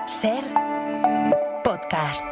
Ser podcast.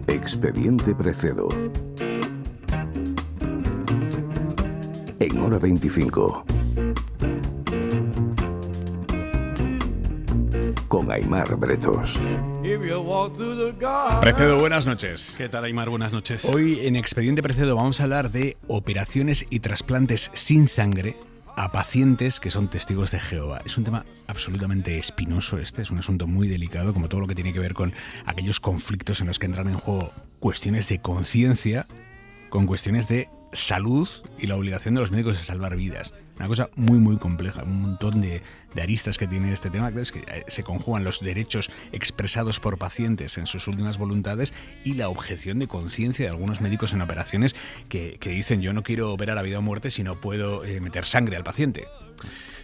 Expediente Precedo. En Hora 25. Con Aimar Bretos. Precedo, buenas noches. ¿Qué tal, Aimar? Buenas noches. Hoy en Expediente Precedo vamos a hablar de operaciones y trasplantes sin sangre a pacientes que son testigos de Jehová. Es un tema absolutamente espinoso es un asunto muy delicado, como todo lo que tiene que ver con aquellos conflictos en los que entran en juego cuestiones de conciencia con cuestiones de salud y la obligación de los médicos de salvar vidas. Una cosa muy, muy compleja, un montón de aristas que tiene este tema, es que se conjugan los derechos expresados por pacientes en sus últimas voluntades y la objeción de conciencia de algunos médicos en operaciones que dicen: yo no quiero operar a vida o muerte si no puedo meter sangre al paciente.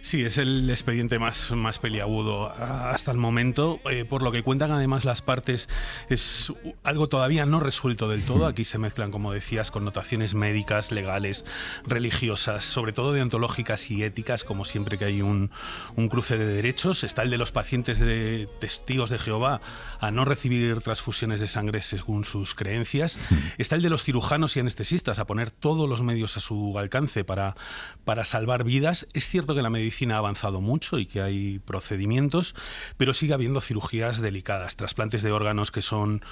Sí, es el expediente más peliagudo hasta el momento. Por lo que cuentan además las partes, es algo todavía no resuelto del todo. Aquí se mezclan, como decías, connotaciones médicas, legales, religiosas, sobre todo deontológicas y éticas, como siempre que hay un cruce de derechos. Está el de los pacientes de testigos de Jehová a no recibir transfusiones de sangre según sus creencias. Está el de los cirujanos y anestesistas a poner todos los medios a su alcance para salvar vidas. Es cierto que la medicina ha avanzado mucho y que hay procedimientos, pero sigue habiendo cirugías delicadas, trasplantes de órganos que son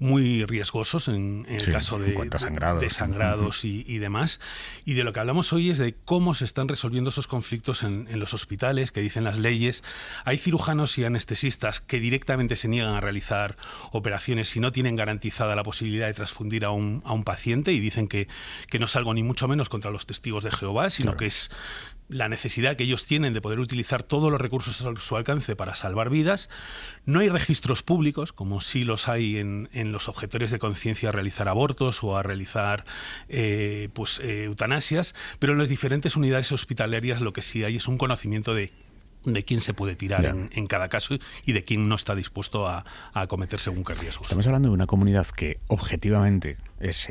muy riesgosos en el caso de sangrados y demás. Y de lo que hablamos hoy es de cómo se están resolviendo esos conflictos en los hospitales, que dicen las leyes. Hay cirujanos y anestesistas que directamente se niegan a realizar operaciones si no tienen garantizada la posibilidad de transfundir a un paciente, y dicen que no es algo ni mucho menos contra los testigos de Jehová, sino que es la necesidad que ellos tienen de poder utilizar todos los recursos a su alcance para salvar vidas. No hay registros públicos, como sí los hay en los objetores de conciencia a realizar abortos o a realizar eutanasias, pero en las diferentes unidades hospitalarias lo que sí hay es un conocimiento de quién se puede tirar en cada caso y de quién no está dispuesto a acometer según qué riesgos. Estamos hablando de una comunidad que objetivamente es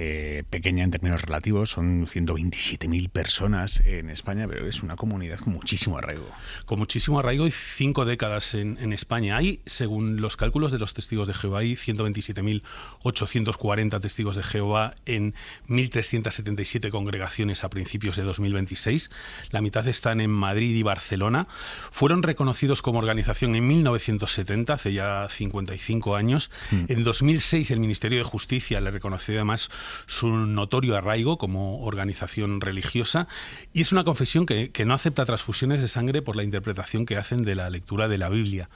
pequeña en términos relativos, son 127.000 personas en España, pero es una comunidad con muchísimo arraigo. Con muchísimo arraigo y 5 décadas en España. Hay, según los cálculos de los testigos de Jehová, hay 127.840 testigos de Jehová en 1.377 congregaciones a principios de 2026. La mitad están en Madrid y Barcelona. Fueron reconocidos como organización en 1970, hace ya 55 años. En 2006 el Ministerio de Justicia le reconoció además su notorio arraigo como organización religiosa, y es una confesión que no acepta transfusiones de sangre por la interpretación que hacen de la lectura de la Biblia.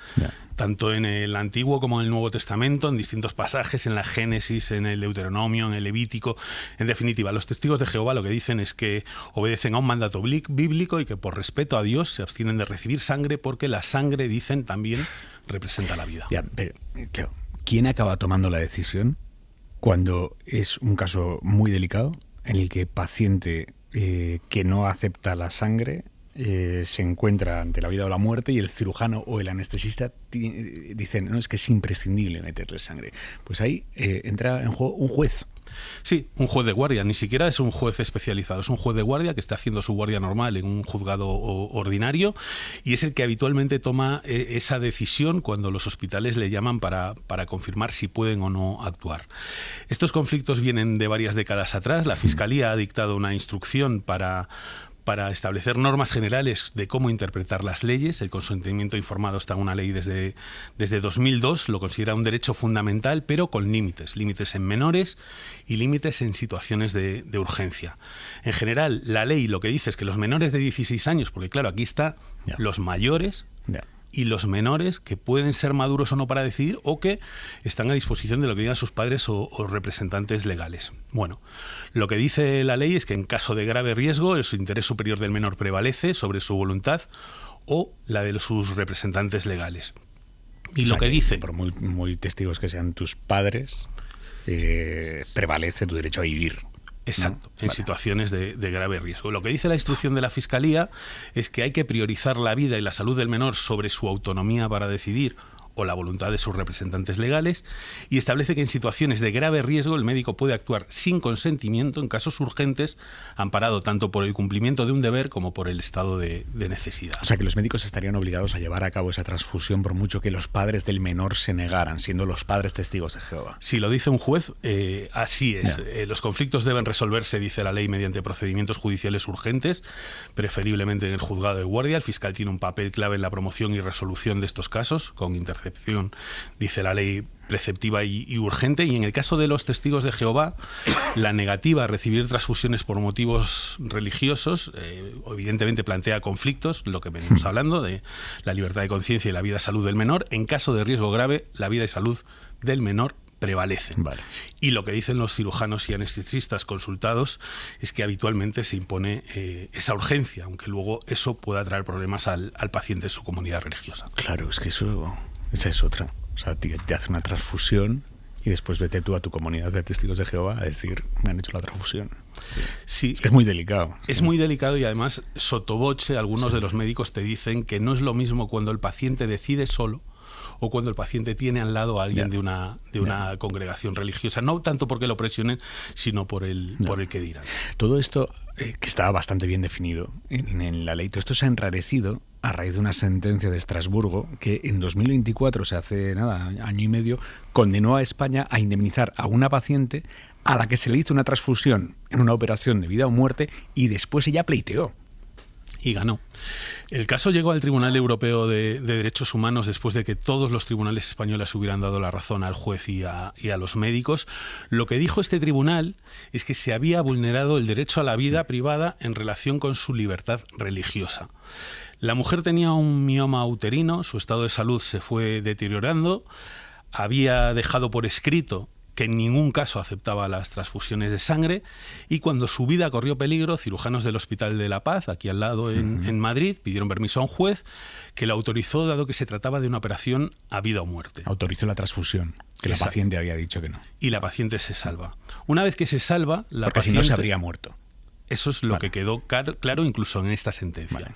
Tanto en el Antiguo como en el Nuevo Testamento, en distintos pasajes, en la Génesis, en el Deuteronomio, en el Levítico. En definitiva, los testigos de Jehová lo que dicen es que obedecen a un mandato bíblico y que por respeto a Dios se abstienen de recibir sangre, porque la sangre, dicen, también representa la vida. Pero, claro, ¿quién acaba tomando la decisión cuando es un caso muy delicado en el que paciente que no acepta la sangre se encuentra ante la vida o la muerte, y el cirujano o el anestesista dicen: no, es que es imprescindible meterle sangre? Pues ahí entra en juego un juez. Sí, un juez de guardia, ni siquiera es un juez especializado, es un juez de guardia que está haciendo su guardia normal en un juzgado ordinario, y es el que habitualmente toma esa decisión cuando los hospitales le llaman para confirmar si pueden o no actuar. Estos conflictos vienen de varias décadas atrás. La Fiscalía ha dictado una instrucción para establecer normas generales de cómo interpretar las leyes. El consentimiento informado está en una ley desde 2002, lo considera un derecho fundamental, pero con límites en menores y límites en situaciones de urgencia. En general, la ley lo que dice es que los menores de 16 años, porque claro, aquí está los mayores y los menores que pueden ser maduros o no para decidir, o que están a disposición de lo que digan sus padres o representantes legales. Bueno, lo que dice la ley es que en caso de grave riesgo, el interés superior del menor prevalece sobre su voluntad o la de sus representantes legales. Y lo que dice... Por muy testigos que sean tus padres, prevalece tu derecho a vivir. Exacto, ¿no? en situaciones de grave riesgo. Lo que dice la instrucción de la Fiscalía es que hay que priorizar la vida y la salud del menor sobre su autonomía para decidir o la voluntad de sus representantes legales, y establece que en situaciones de grave riesgo el médico puede actuar sin consentimiento en casos urgentes, amparado tanto por el cumplimiento de un deber como por el estado de necesidad. O sea, que los médicos estarían obligados a llevar a cabo esa transfusión por mucho que los padres del menor se negaran, siendo los padres testigos de Jehová. Si lo dice un juez, así es. Los conflictos deben resolverse, dice la ley, mediante procedimientos judiciales urgentes, preferiblemente en el juzgado de guardia. El fiscal tiene un papel clave en la promoción y resolución de estos casos, con intercepción, dice la ley, preceptiva y urgente. Y en el caso de los testigos de Jehová, la negativa a recibir transfusiones por motivos religiosos evidentemente plantea conflictos, lo que venimos hablando de la libertad de conciencia y la vida y salud del menor. En caso de riesgo grave, la vida y salud del menor prevalecen. Vale. Y lo que dicen los cirujanos y anestesistas consultados es que habitualmente se impone esa urgencia, aunque luego eso pueda traer problemas al paciente en su comunidad religiosa. Claro, es que esa es otra. O sea, te hace una transfusión y después vete tú a tu comunidad de testigos de Jehová a decir, me han hecho la transfusión. Sí, es que es muy delicado. Es muy delicado, y además, sottovoce, algunos de los médicos te dicen que no es lo mismo cuando el paciente decide solo o cuando el paciente tiene al lado a alguien de una congregación religiosa, no tanto porque lo presionen, sino por el que dirán. Todo esto, que estaba bastante bien definido en la ley, todo esto se ha enrarecido a raíz de una sentencia de Estrasburgo que en 2024, o sea, hace año y medio, condenó a España a indemnizar a una paciente a la que se le hizo una transfusión en una operación de vida o muerte y después ella pleiteó. Y ganó. El caso llegó al Tribunal Europeo de Derechos Humanos después de que todos los tribunales españoles hubieran dado la razón al juez y a los médicos. Lo que dijo este tribunal es que se había vulnerado el derecho a la vida privada en relación con su libertad religiosa. La mujer tenía un mioma uterino, su estado de salud se fue deteriorando, había dejado por escrito que en ningún caso aceptaba las transfusiones de sangre, y cuando su vida corrió peligro, cirujanos del Hospital de la Paz, aquí al lado en Madrid, pidieron permiso a un juez que lo autorizó, dado que se trataba de una operación a vida o muerte. Autorizó la transfusión, que la paciente había dicho que no. Y la paciente se salva. Una vez que se salva, la Porque paciente... si no se habría muerto. Eso es lo que quedó claro incluso en esta sentencia. Vale.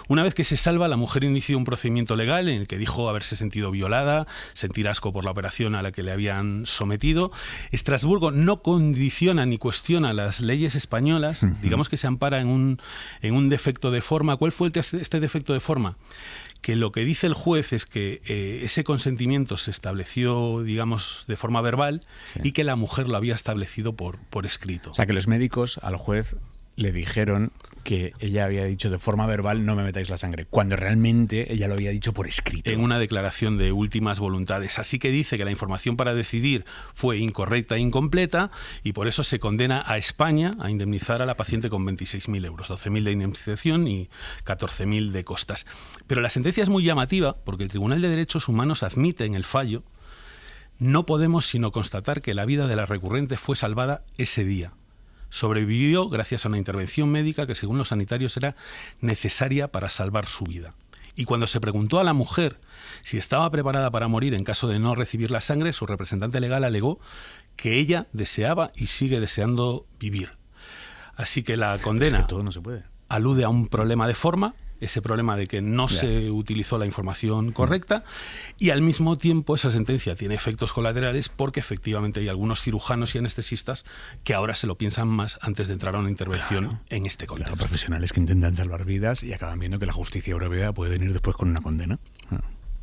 Una vez que se salva, la mujer inició un procedimiento legal en el que dijo haberse sentido violada, sentir asco por la operación a la que le habían sometido. Estrasburgo no condiciona ni cuestiona las leyes españolas, digamos que se ampara en un defecto de forma. ¿Cuál fue este defecto de forma? Que lo que dice el juez es que ese consentimiento se estableció, digamos, de forma verbal, y que la mujer lo había establecido por escrito. O sea, que los médicos al juez le dijeron que ella había dicho de forma verbal, no me metáis la sangre, cuando realmente ella lo había dicho por escrito. En una declaración de últimas voluntades. Así que dice que la información para decidir fue incorrecta e incompleta, y por eso se condena a España a indemnizar a la paciente con 26.000 euros, 12.000 de indemnización y 14.000 de costas. Pero la sentencia es muy llamativa porque el Tribunal de Derechos Humanos admite en el fallo: no podemos sino constatar que la vida de la recurrente fue salvada ese día. Sobrevivió gracias a una intervención médica que, según los sanitarios, era necesaria para salvar su vida. Y cuando se preguntó a la mujer si estaba preparada para morir en caso de no recibir la sangre, su representante legal alegó que ella deseaba y sigue deseando vivir. Así que la condena es que todo no se puede. Alude a un problema de forma, ese problema de que no se utilizó la información correcta, y al mismo tiempo esa sentencia tiene efectos colaterales porque efectivamente hay algunos cirujanos y anestesistas que ahora se lo piensan más antes de entrar a una intervención en este contexto. Claro, profesionales que intentan salvar vidas y acaban viendo que la justicia europea puede venir después con una condena.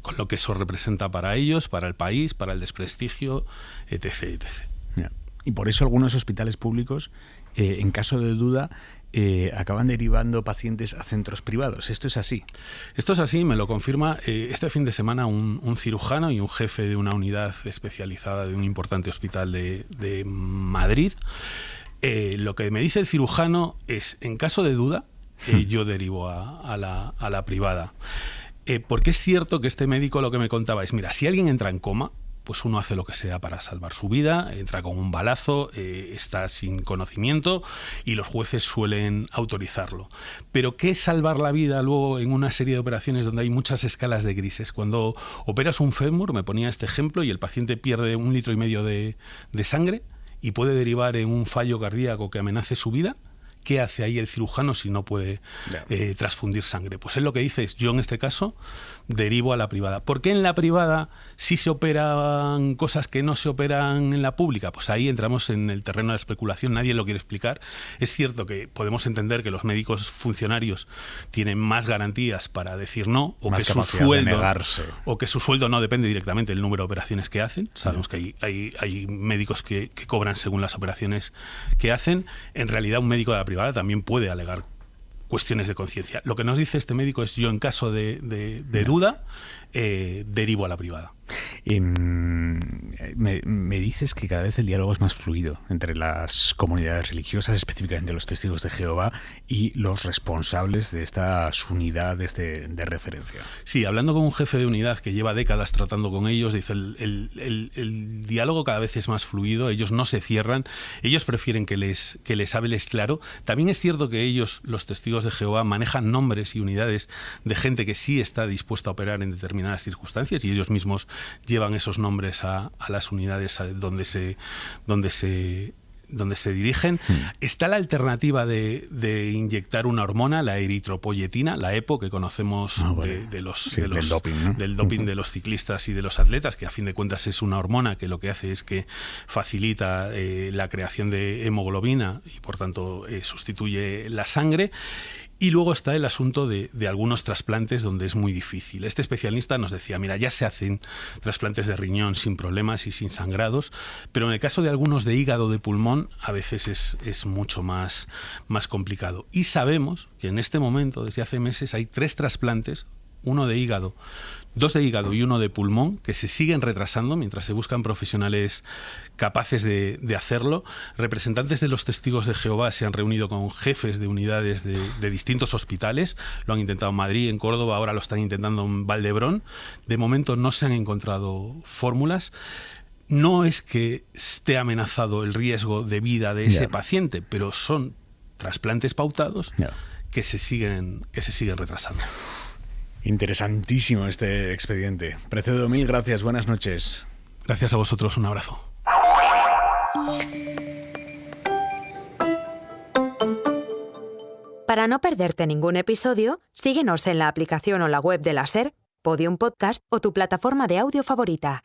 Con lo que eso representa para ellos, para el país, para el desprestigio, etc. etc. Y por eso algunos hospitales públicos, en caso de duda, acaban derivando pacientes a centros privados. ¿Esto es así? Esto es así, me lo confirma este fin de semana un cirujano y un jefe de una unidad especializada de un importante hospital de Madrid. Lo que me dice el cirujano es, en caso de duda, yo derivo a la privada. Porque es cierto que este médico lo que me contaba es, mira, si alguien entra en coma, pues uno hace lo que sea para salvar su vida, entra con un balazo, está sin conocimiento y los jueces suelen autorizarlo. Pero ¿qué es salvar la vida luego en una serie de operaciones donde hay muchas escalas de grises? Cuando operas un fémur, me ponía este ejemplo, y el paciente pierde 1,5 litros de sangre y puede derivar en un fallo cardíaco que amenace su vida, ¿qué hace ahí el cirujano si no puede transfundir sangre? Pues él lo que dice es, yo en este caso derivo a la privada. ¿Por qué en la privada sí se operan cosas que no se operan en la pública? Pues ahí entramos en el terreno de la especulación, nadie lo quiere explicar. Es cierto que podemos entender que los médicos funcionarios tienen más garantías para decir no, o que su sueldo no depende directamente del número de operaciones que hacen. Sabemos que hay médicos que cobran según las operaciones que hacen. En realidad un médico de la privada también puede alegar cuestiones de conciencia. Lo que nos dice este médico es, yo en caso de duda, derivo a la privada. Me dices que cada vez el diálogo es más fluido entre las comunidades religiosas, específicamente los testigos de Jehová, y los responsables de estas unidades de referencia. Sí, hablando con un jefe de unidad que lleva décadas tratando con ellos, dice el diálogo cada vez es más fluido, ellos no se cierran, ellos prefieren que les hables claro. También es cierto que ellos, los testigos de Jehová, manejan nombres y unidades de gente que sí está dispuesta a operar en determinadas circunstancias, y ellos mismos llevan esos nombres a las unidades donde se dirigen. Está la alternativa de inyectar una hormona, la eritropoyetina, la EPO, que conocemos del doping, ¿no? Del doping de los ciclistas y de los atletas, que a fin de cuentas es una hormona que lo que hace es que facilita la creación de hemoglobina y por tanto sustituye la sangre. Y luego está el asunto de algunos trasplantes donde es muy difícil. Este especialista nos decía, mira, ya se hacen trasplantes de riñón sin problemas y sin sangrados, pero en el caso de algunos de hígado, de pulmón, a veces es mucho más complicado. Y sabemos que en este momento, desde hace meses, hay 3 trasplantes, 2 de hígado y 1 de pulmón, que se siguen retrasando mientras se buscan profesionales capaces de hacerlo. Representantes de los testigos de Jehová se han reunido con jefes de unidades de distintos hospitales. Lo han intentado en Madrid, en Córdoba, ahora lo están intentando en Valdebrón. De momento no se han encontrado fórmulas. No es que esté amenazado el riesgo de vida de ese paciente, pero son trasplantes pautados que se siguen retrasando. Interesantísimo este expediente. Precedo, mil gracias, buenas noches. Gracias a vosotros, un abrazo. Para no perderte ningún episodio, síguenos en la aplicación o la web de la SER, Podium Podcast o tu plataforma de audio favorita.